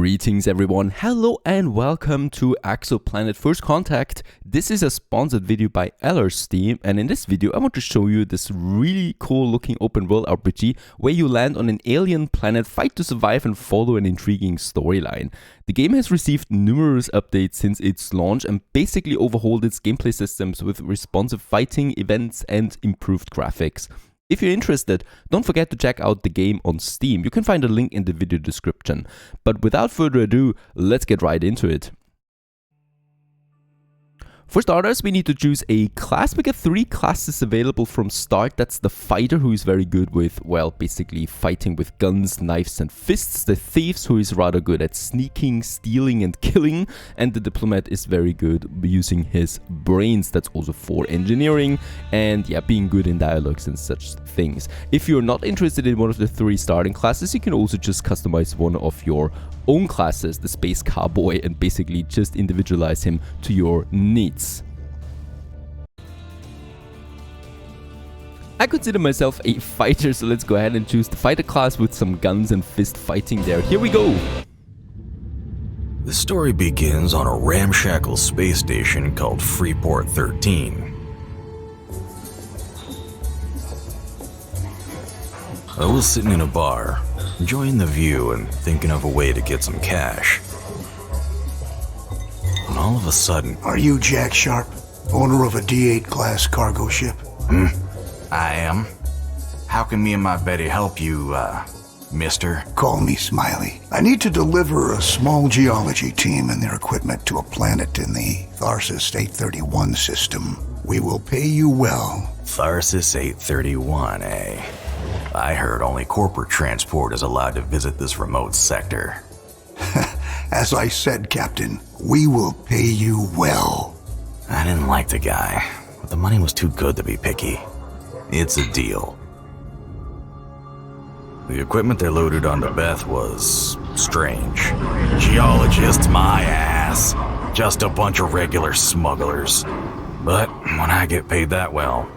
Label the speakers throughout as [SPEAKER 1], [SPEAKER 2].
[SPEAKER 1] Greetings everyone, hello and welcome to EXOPLANET First Contact. This is a sponsored video by Steam, and in this video I want to show you this really cool looking open world RPG where you land on an alien planet, fight to survive and follow an intriguing storyline. The game has received numerous updates since its launch and basically overhauled its gameplay systems with responsive fighting, events and improved graphics. If you're interested, don't forget to check out the game on Steam. You can find a link in the video description. But without further ado, let's get right into it. For starters, we need to choose a class. We get 3 classes available from start. That's the fighter, who is very good with, well, basically fighting with guns, knives and fists. The thieves, who is rather good at sneaking, stealing and killing. And the diplomat is very good using his brains. That's also for engineering and yeah, being good in dialogues and such things. If you're not interested in one of the 3 starting classes, you can also just customize one of your own classes, the space cowboy, and basically just individualize him to your needs. I consider myself a fighter, so let's go ahead and choose the fighter class with some guns and fist fighting there. Here we go!
[SPEAKER 2] The story begins on a ramshackle space station called Freeport 13. I was sitting in a bar, enjoying the view and thinking of a way to get some cash. And all of a sudden...
[SPEAKER 3] Are you Jack Sharp, owner of a D8 class cargo ship?
[SPEAKER 2] I am. How can me and my Betty help you, mister?
[SPEAKER 3] Call me Smiley. I need to deliver a small geology team and their equipment to a planet in the Tharsis 831 system. We will pay you well.
[SPEAKER 2] Tharsis 831, eh? I heard only corporate transport is allowed to visit this remote sector.
[SPEAKER 3] As I said, Captain, we will pay you well.
[SPEAKER 2] I didn't like the guy, but the money was too good to be picky. It's a deal. The equipment they loaded onto Beth was strange. Geologists, my ass. Just a bunch of regular smugglers. But when I get paid that well,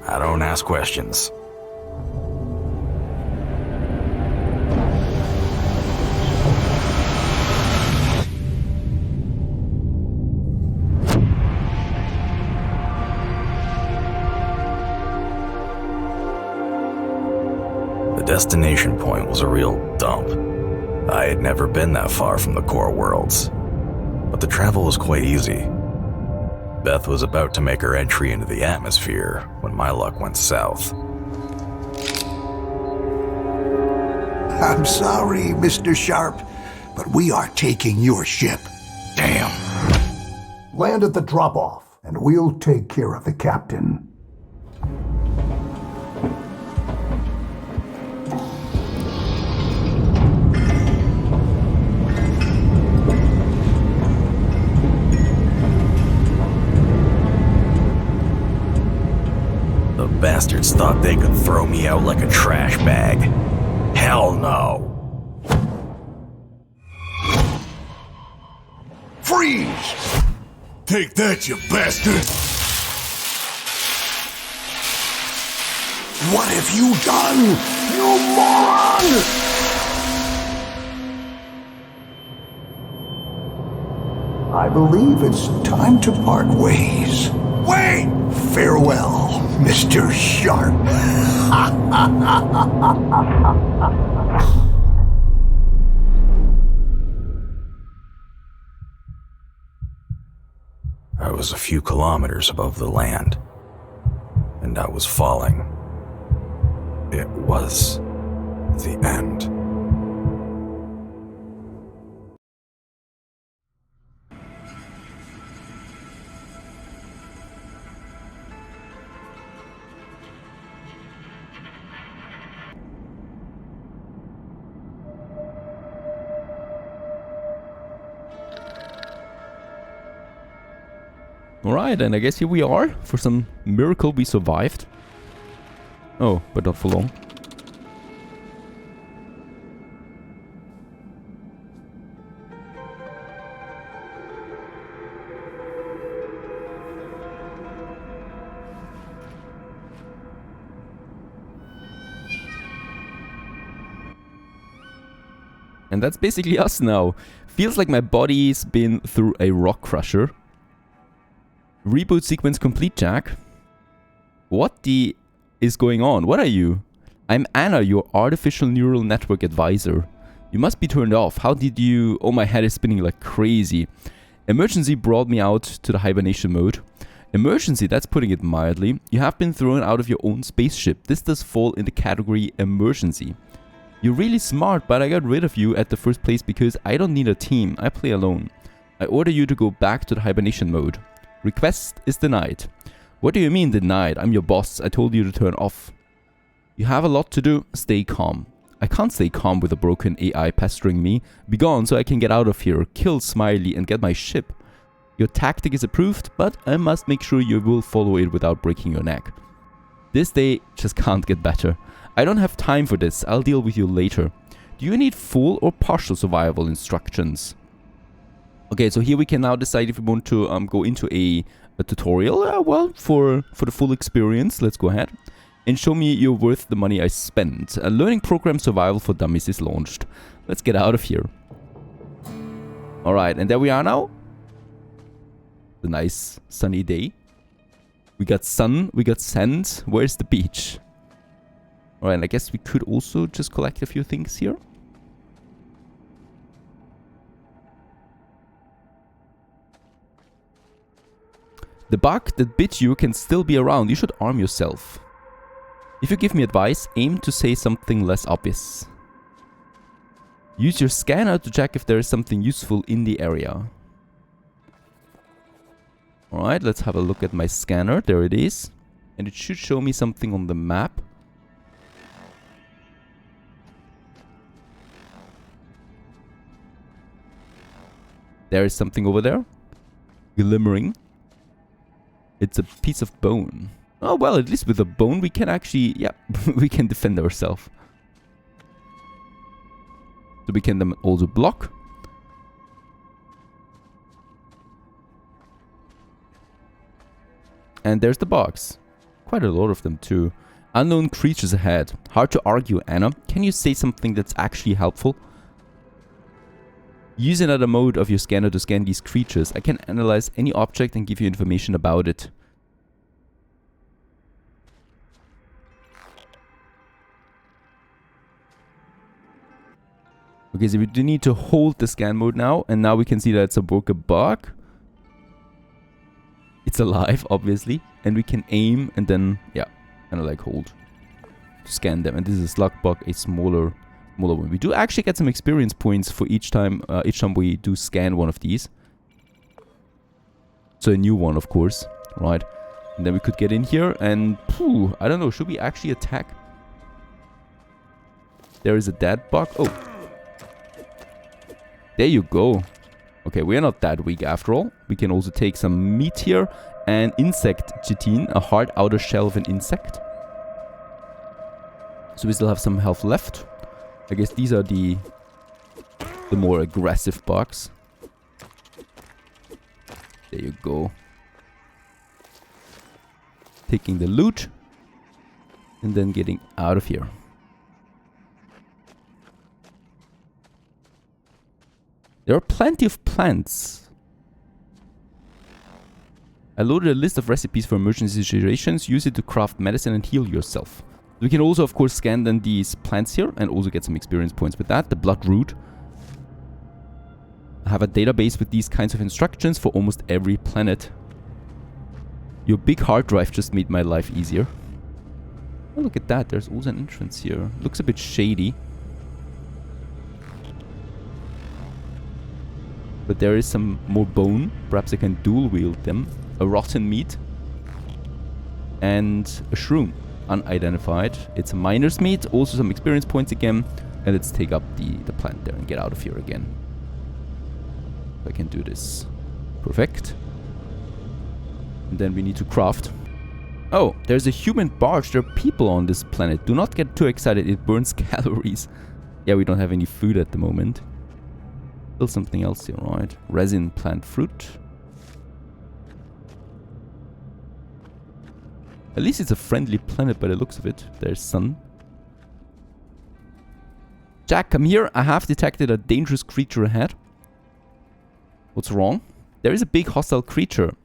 [SPEAKER 2] I don't ask questions. The destination point was a real dump. I had never been that far from the core worlds, but the travel was quite easy. Beth was about to make her entry into the atmosphere when my luck went south.
[SPEAKER 3] I'm sorry, Mr. Sharp, but we are taking your ship.
[SPEAKER 2] Damn.
[SPEAKER 3] Land at the drop-off, and we'll take care of the captain.
[SPEAKER 2] The bastards thought they could throw me out like a trash bag. Hell no.
[SPEAKER 3] Freeze!
[SPEAKER 4] Take that, you bastard!
[SPEAKER 3] What have you done, you moron? I believe it's time to part ways.
[SPEAKER 4] Wait!
[SPEAKER 3] Farewell, Mr. Sharp.
[SPEAKER 2] I was a few kilometers above the land, and I was falling. It was the end.
[SPEAKER 1] Alright, and I guess here we are. For some miracle we survived. Oh, but not for long. And that's basically us now. Feels like my body's been through a rock crusher. Reboot sequence complete, Jack. What the is going on? What are you? I'm Anna, your artificial neural network advisor. You must be turned off. How did you... Oh, my head is spinning like crazy. Emergency brought me out to the hibernation mode. Emergency, that's putting it mildly. You have been thrown out of your own spaceship. This does fall in the category emergency. You're really smart, but I got rid of you at the first place because I don't need a team. I play alone. I order you to go back to the hibernation mode. Request is denied. What do you mean denied? I'm your boss. I told you to turn off. You have a lot to do. Stay calm. I can't stay calm with a broken AI pestering me. Be gone so I can get out of here, kill Smiley and get my ship. Your tactic is approved, but I must make sure you will follow it without breaking your neck. This day just can't get better. I don't have time for this. I'll deal with you later. Do you need full or partial survival instructions? Okay, so here we can now decide if we want to go into a tutorial. Well, for the full experience, let's go ahead. And show me you're worth the money I spent. A learning program survival for dummies is launched. Let's get out of here. Alright, and there we are now. A nice sunny day. We got sun, we got sand. Where's the beach? Alright, I guess we could also just collect a few things here. The bug that bit you can still be around. You should arm yourself. If you give me advice, aim to say something less obvious. Use your scanner to check if there is something useful in the area. Alright, let's have a look at my scanner. There it is. And it should show me something on the map. There is something over there. Glimmering. It's a piece of bone. Oh, well, at least with a bone we can actually... Yeah, we can defend ourselves. So we can then also block. And there's the box. Quite a lot of them too. Unknown creatures ahead. Hard to argue, Anna. Can you say something that's actually helpful? Use another mode of your scanner to scan these creatures. I can analyze any object and give you information about it. Okay, so we do need to hold the scan mode now, and now we can see that it's a broken bug. It's alive, obviously, and we can aim and then, yeah, kind of like hold to scan them. And this is a slug bug, a smaller one. We do actually get some experience points for each time we do scan one of these. So a new one, of course, right? And then we could get in here and, I don't know, should we actually attack? There is a dead bug. Oh. There you go. Okay, we're not that weak after all. We can also take some meat here and insect chitin, a hard outer shell of an insect. So we still have some health left. I guess these are the more aggressive bugs. There you go. Taking the loot and then getting out of here. There are plenty of plants. I loaded a list of recipes for emergency situations. Use it to craft medicine and heal yourself. We can also, of course, scan then these plants here and also get some experience points with that. The blood root. I have a database with these kinds of instructions for almost every planet. Your big hard drive just made my life easier. Oh, look at that. There's also an entrance here. Looks a bit shady. But there is some more bone. Perhaps I can dual wield them. A rotten meat. And a shroom. Unidentified. It's a miner's meat. Also some experience points again. And let's take up the plant there and get out of here again. I can do this. Perfect. And then we need to craft. Oh, there's a human barge. There are people on this planet. Do not get too excited. It burns calories. Yeah, we don't have any food at the moment. Still something else here, right? Resin plant fruit. At least it's a friendly planet by the looks of it. There's sun. Jack, come here. I have detected a dangerous creature ahead. What's wrong? There is a big hostile creature.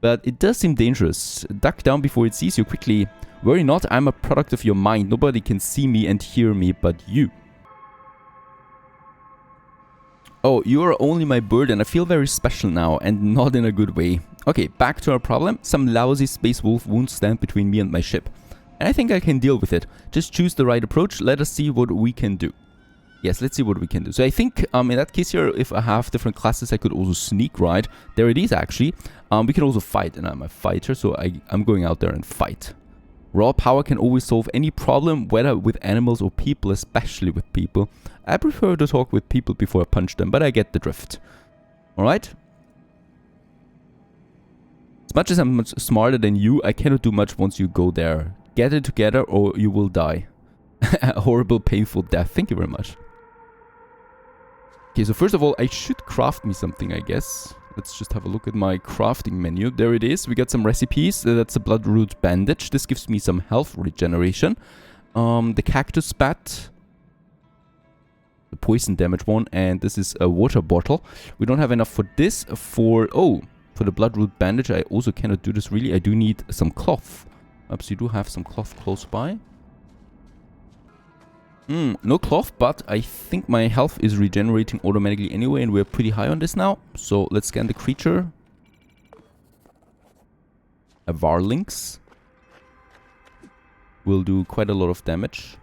[SPEAKER 1] But it does seem dangerous. Duck down before it sees you quickly. Worry not, I'm a product of your mind. Nobody can see me and hear me but you. Oh, you are only my burden. I feel very special now, and not in a good way. Okay, back to our problem. Some lousy space wolf won't stand between me and my ship. And I think I can deal with it. Just choose the right approach. Let us see what we can do. Yes, let's see what we can do. So I think in that case here, if I have different classes, I could also sneak, right? There it is, actually. We can also fight, and I'm a fighter, so I'm going out there and fight. Raw power can always solve any problem, whether with animals or people, especially with people. I prefer to talk with people before I punch them, but I get the drift. Alright? As much as I'm much smarter than you, I cannot do much once you go there. Get it together or you will die. A horrible, painful death. Thank you very much. Okay, so first of all, I should craft me something, I guess. Let's just have a look at my crafting menu. There it is. We got some recipes. That's a bloodroot bandage. This gives me some health regeneration. The cactus bat. The poison damage one. And this is a water bottle. We don't have enough for this. For the bloodroot bandage, I also cannot do this really. I do need some cloth. Perhaps you do have some cloth close by. No cloth, but I think my health is regenerating automatically anyway, and we're pretty high on this now. So let's scan the creature. A Varlynx will do quite a lot of damage.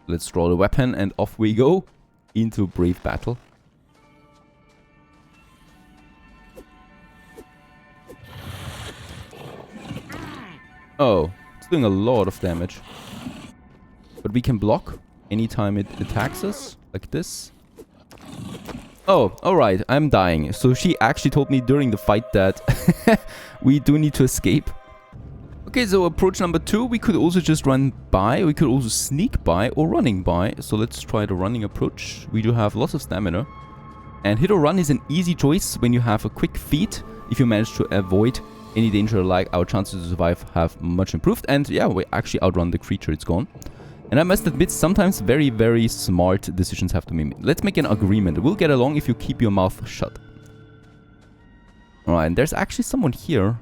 [SPEAKER 1] Let's draw the weapon, and off we go into brave battle. Oh, it's doing a lot of damage. But we can block anytime it attacks us, like this. Oh, alright, I'm dying. So she actually told me during the fight that we do need to escape. Okay, so approach number 2, we could also just run by. We could also sneak by or running by. So let's try the running approach. We do have lots of stamina. And hit or run is an easy choice when you have a quick feat. If you manage to avoid any danger, like our chances to survive have much improved. And yeah, we actually outrun the creature, it's gone. And I must admit, sometimes very, very smart decisions have to be made. Let's make an agreement. We'll get along if you keep your mouth shut. Alright, and there's actually someone here.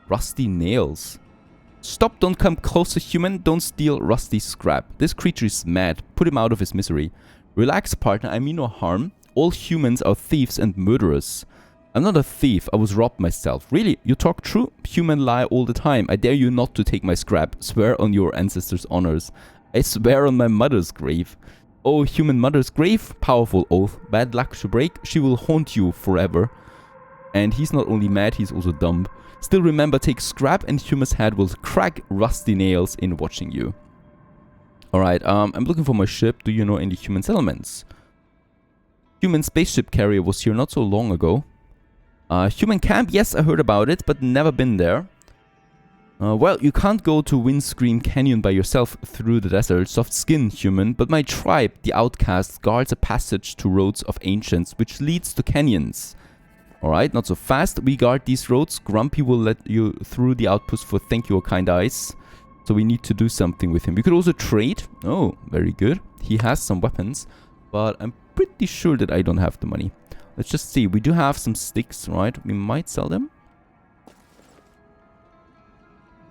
[SPEAKER 1] Rusty nails. Stop, don't come closer, human. Don't steal rusty scrap. This creature is mad. Put him out of his misery. Relax, partner. I mean no harm. All humans are thieves and murderers. I'm not a thief. I was robbed myself. Really? You talk true? Human lie all the time. I dare you not to take my scrap. Swear on your ancestors' honors. I swear on my mother's grave. Oh, human mother's grave? Powerful oath. Bad luck to break. She will haunt you forever. And he's not only mad, he's also dumb. Still remember, take scrap and human's head will crack rusty nails in watching you. Alright, I'm looking for my ship. Do you know any human settlements? Human spaceship carrier was here not so long ago. Human camp, yes, I heard about it, but never been there. Well, you can't go to Windscreen Canyon by yourself through the desert. Soft skin, human. But my tribe, the outcasts, guards a passage to roads of ancients, which leads to canyons. Alright, not so fast. We guard these roads. Grumpy will let you through the outpost for thank you or kind eyes. So we need to do something with him. We could also trade. Oh, very good. He has some weapons, but I'm pretty sure that I don't have the money. Let's just see. We do have some sticks, right? We might sell them.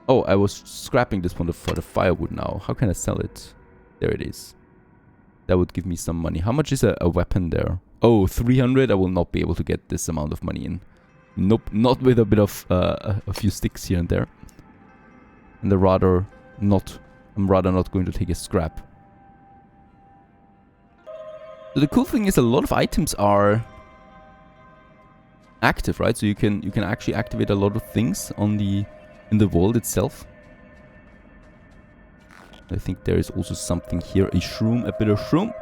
[SPEAKER 1] Oh, I was scrapping this one for the firewood now. How can I sell it? There it is. That would give me some money. How much is a weapon there? Oh, 300. I will not be able to get this amount of money in. Nope, not with a bit of a few sticks here and there. And I'm rather not going to take a scrap. So the cool thing is a lot of items are active, right? So you can actually activate a lot of things on in the world itself. I think there is also something here, a bit of shroom.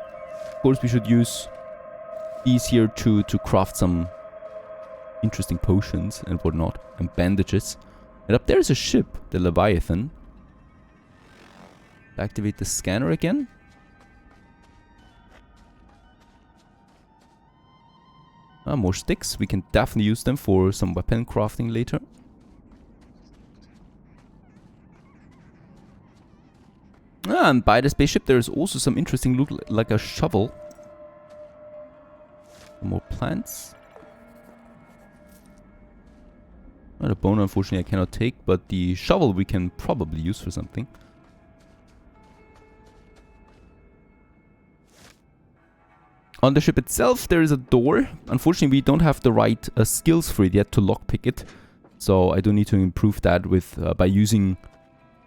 [SPEAKER 1] Of course, we should use these here to craft some interesting potions and whatnot, and bandages. And up there is a ship, the Leviathan. Activate the scanner again. More sticks. We can definitely use them for some weapon crafting later. Ah, and by the spaceship there is also some interesting loot, like a shovel. Some more plants. Well, the bone unfortunately I cannot take, but the shovel we can probably use for something. On the ship itself there is a door. Unfortunately we don't have the right skills for it yet to lockpick it. So I do need to improve that with by using,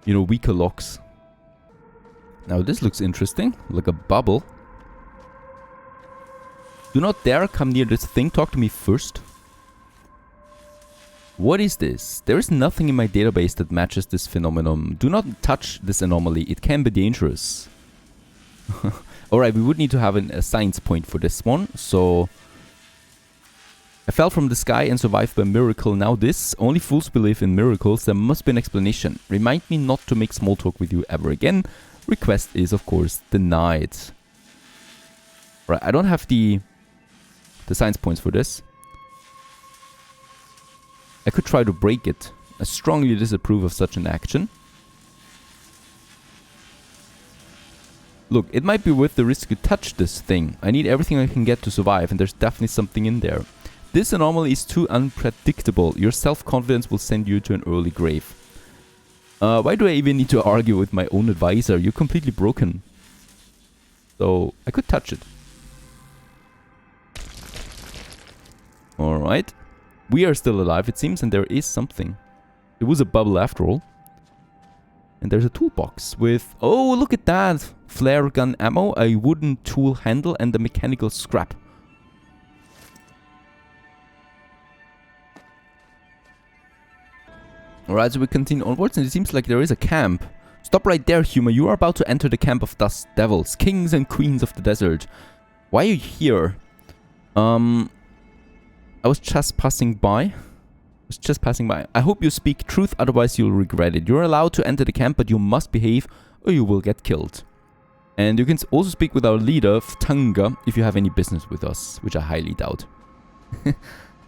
[SPEAKER 1] you know, weaker locks. Now this looks interesting, like a bubble. Do not dare come near this thing, talk to me first. What is this? There is nothing in my database that matches this phenomenon. Do not touch this anomaly, it can be dangerous. Alright, we would need to have a science point for this one, so... I fell from the sky and survived by miracle. Now this, only fools believe in miracles, there must be an explanation. Remind me not to make small talk with you ever again. Request is, of course, denied. Right, I don't have the science points for this. I could try to break it. I strongly disapprove of such an action. Look, it might be worth the risk to touch this thing. I need everything I can get to survive, and there's definitely something in there. This anomaly is too unpredictable. Your self-confidence will send you to an early grave. Why do I even need to argue with my own advisor? You're completely broken. So, I could touch it. Alright. We are still alive, it seems, and there is something. It was a bubble after all. And there's a toolbox with... Oh, look at that! Flare gun ammo, a wooden tool handle, and a mechanical scrap. Alright, so we continue onwards, and it seems like there is a camp. Stop right there, human. You are about to enter the camp of dust devils, kings and queens of the desert. Why are you here? I was just passing by. I hope you speak truth, otherwise you'll regret it. You're allowed to enter the camp, but you must behave, or you will get killed. And you can also speak with our leader, Ftanga, if you have any business with us, which I highly doubt.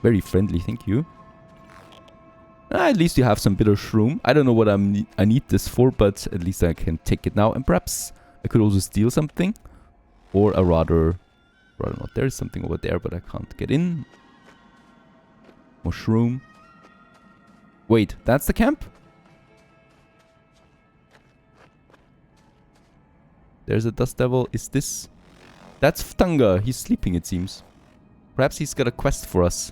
[SPEAKER 1] Very friendly, thank you. At least you have some bitter shroom. I don't know what I need this for, but at least I can take it now. And perhaps I could also steal something. Or a rather not. There is something over there, but I can't get in. Mushroom. Wait, that's the camp? There's a dust devil. Is this... That's Ftanga. He's sleeping, it seems. Perhaps he's got a quest for us.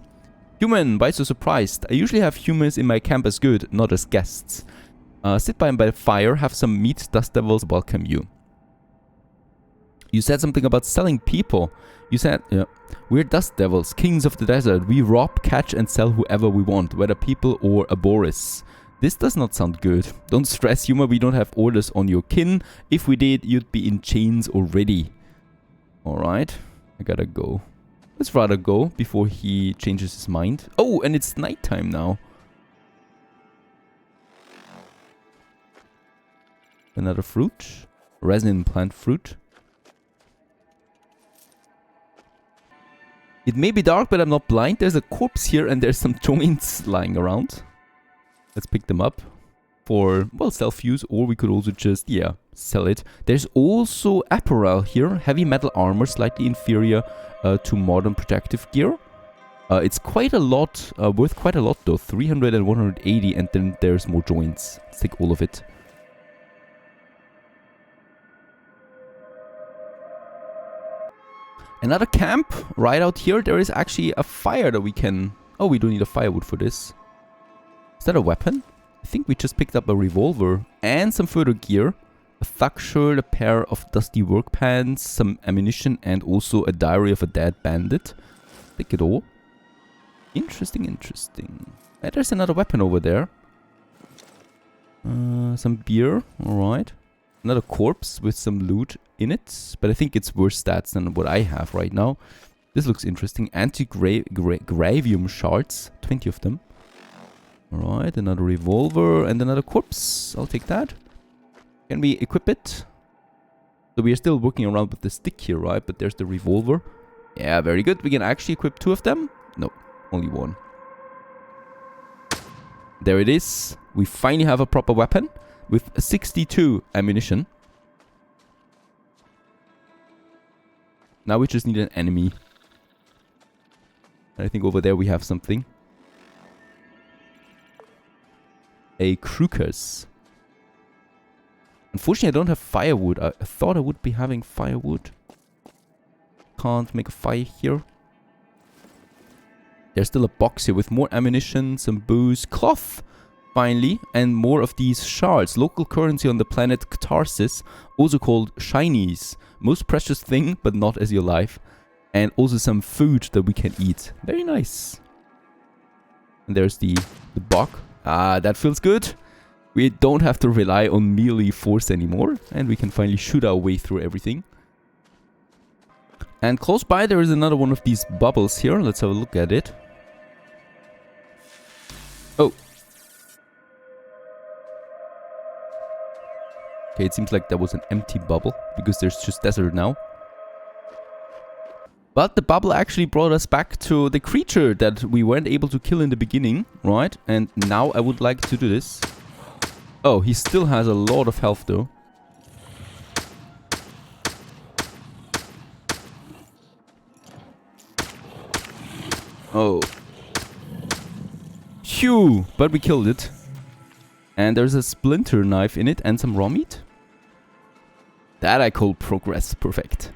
[SPEAKER 1] Human, why so surprised? I usually have humans in my camp as good, not as guests. Sit by the fire, have some meat, dust devils welcome you. You said something about selling people. You said, yeah, we're dust devils, kings of the desert. We rob, catch and sell whoever we want, whether people or a Boris. This does not sound good. Don't stress, human, we don't have orders on your kin. If we did, you'd be in chains already. Alright, I gotta go. Let's rather go before he changes his mind. Oh, and it's nighttime now. Another fruit. Resin plant fruit. It may be dark, but I'm not blind. There's a corpse here and there's some joints lying around. Let's pick them up for, well, self-use, or we could also just, yeah, sell it. There's also apparel here. Heavy metal armor, slightly inferior to modern protective gear. It's quite a lot, worth quite a lot though. 300 and 180, and then there's more joints. Let's take all of it. Another camp right out here. There is actually a fire that we can... Oh, we don't need a firewood for this. Is that a weapon? I think we just picked up a revolver and some further gear. A thug shirt, a pair of dusty work pants, some ammunition, and also a diary of a dead bandit. Take it all. Interesting, interesting. And there's another weapon over there. Some beer, alright. Another corpse with some loot in it. But I think it's worse stats than what I have right now. This looks interesting. Anti-gravium shards. 20 of them. Alright, another revolver and another corpse. I'll take that. Can we equip it? So we are still working around with the stick here, right? But there's the revolver. Yeah, very good. We can actually equip 2 of them. No, only 1. There it is. We finally have a proper weapon with 62 ammunition. Now we just need an enemy. And I think over there we have something. A Crocus. Unfortunately, I don't have firewood. I thought I would be having firewood. Can't make a fire here. There's still a box here with more ammunition, some booze, cloth, finally, and more of these shards. Local currency on the planet Tarsis, also called shinies. Most precious thing, but not as your life. And also some food that we can eat. Very nice. And there's the bog. Ah, that feels good. We don't have to rely on melee force anymore. And we can finally shoot our way through everything. And close by there is another one of these bubbles here. Let's have a look at it. Oh. Okay, it seems like that was an empty bubble. Because there's just desert now. But the bubble actually brought us back to the creature that we weren't able to kill in the beginning, right? And now I would like to do this. Oh, he still has a lot of health though. Oh. Phew! But we killed it. And there's a splinter knife in it and some raw meat. That I call progress. Perfect.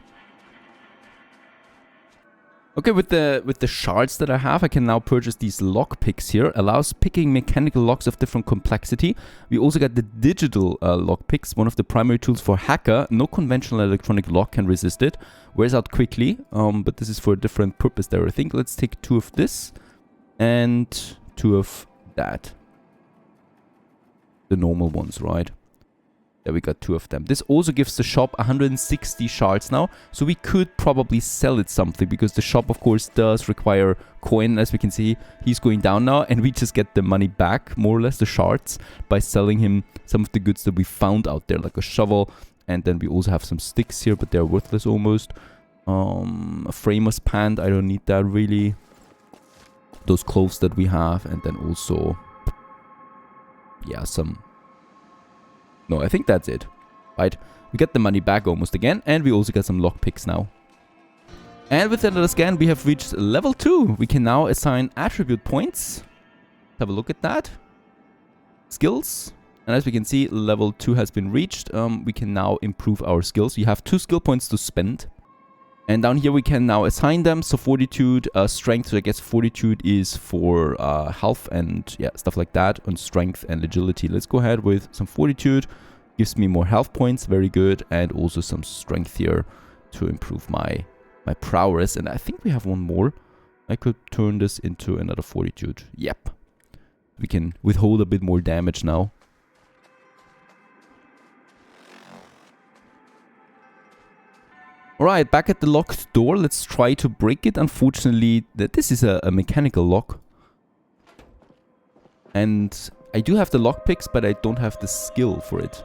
[SPEAKER 1] Okay, with the shards that I have, I can now purchase these lock picks here. Allows picking mechanical locks of different complexity. We also got the digital lock picks, one of the primary tools for hacker. No conventional electronic lock can resist it. Wears out quickly, but this is for a different purpose there, I think. Let's take 2 of this and 2 of that. The normal ones, right? There we got 2 of them. This also gives the shop 160 shards now. So we could probably sell it something. Because the shop, of course, does require coin. As we can see, he's going down now. And we just get the money back, more or less, the shards. By selling him some of the goods that we found out there. Like a shovel. And then we also have some sticks here. But they're worthless almost. A framer's pant. I don't need that really. Those clothes that we have. And then also... yeah, some... no, I think that's it. Right, we get the money back almost again. And we also get some lockpicks now. And with another scan, we have reached level 2. We can now assign attribute points. Have a look at that. Skills. And as we can see, level 2 has been reached. We can now improve our skills. We have 2 skill points to spend. And down here we can now assign them. So fortitude, strength. So I guess fortitude is for health and yeah, stuff like that. And strength and agility. Let's go ahead with some fortitude. Gives me more health points. Very good. And also some strength here to improve my prowess. And I think we have one more. I could turn this into another fortitude. Yep. We can withhold a bit more damage now. Alright, back at the locked door. Let's try to break it. Unfortunately, this is a mechanical lock. And I do have the lockpicks, but I don't have the skill for it.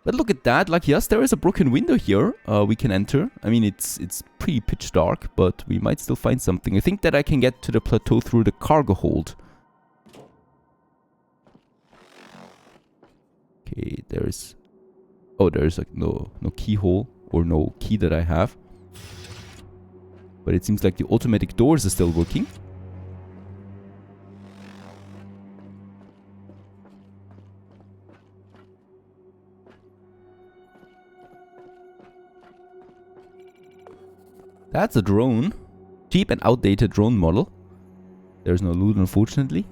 [SPEAKER 1] But look at that. Like, yes, there is a broken window here we can enter. I mean, it's pretty pitch dark, but we might still find something. I think that I can get to the plateau through the cargo hold. Okay, there's... oh, there's like no keyhole. Or no key that I have. But it seems like the automatic doors are still working. That's a drone. Cheap and outdated drone model. There's no loot, unfortunately.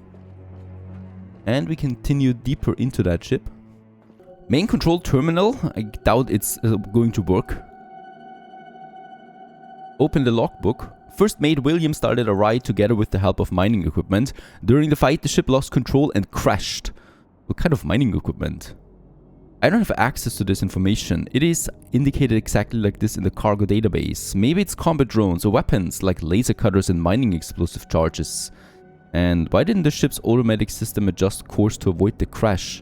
[SPEAKER 1] And we continue deeper into that ship. Main control terminal. I doubt it's going to work. Open the logbook. First mate William started a ride together with the help of mining equipment. During the fight, the ship lost control and crashed. What kind of mining equipment? I don't have access to this information. It is indicated exactly like this in the cargo database. Maybe it's combat drones or weapons like laser cutters and mining explosive charges. And why didn't the ship's automatic system adjust course to avoid the crash?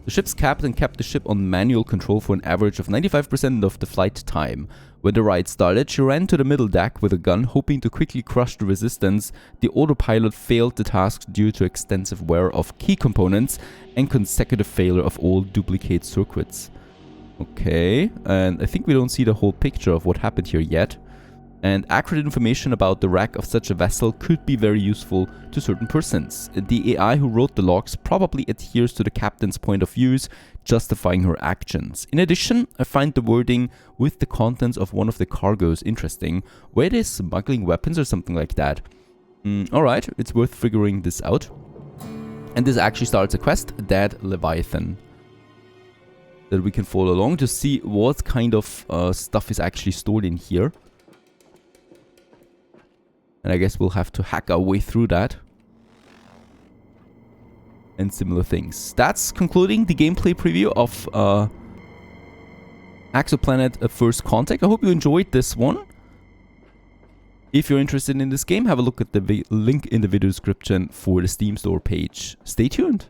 [SPEAKER 1] The ship's captain kept the ship on manual control for an average of 95% of the flight time. When the ride started, she ran to the middle deck with a gun, hoping to quickly crush the resistance. The autopilot failed the task due to extensive wear of key components and consecutive failure of all duplicate circuits. Okay, and I think we don't see the whole picture of what happened here yet. And accurate information about the wreck of such a vessel could be very useful to certain persons. The AI who wrote the logs probably adheres to the captain's point of views, justifying her actions. In addition, I find the wording with the contents of one of the cargoes interesting, where it is smuggling weapons or something like that. Alright, it's worth figuring this out. And this actually starts a quest, Dead Leviathan, that we can follow along to see what kind of stuff is actually stored in here. And I guess we'll have to hack our way through that. And similar things. That's concluding the gameplay preview of EXOPLANET First Contact. I hope you enjoyed this one. If you're interested in this game, have a look at the link in the video description for the Steam store page. Stay tuned.